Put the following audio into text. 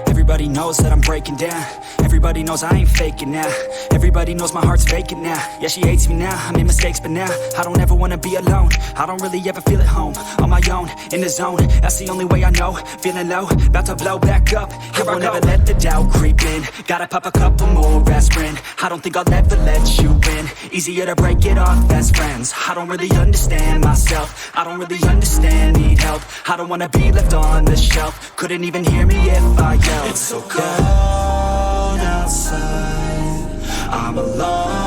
Everybody knows that I'm breaking down. Everybody knows I ain't faking now. Everybody knows my heart's vacant now. Yeah, she hates me now, I made mistakes but now I don't ever wanna be alone. I don't really ever feel at home. On my own, in the zone, that's the only way I know. Feeling low, about to blow back up. Here I won't ever let the doubt creep in. Gotta pop a couple more aspirin. I don't think I'll ever let you in. Easier to break it off best friends. I don't really understand myself. I don't really understand, need help. I don't wanna be left on the shelf. Couldn't even hear me if I yelled. It's so cold outside, I'm alone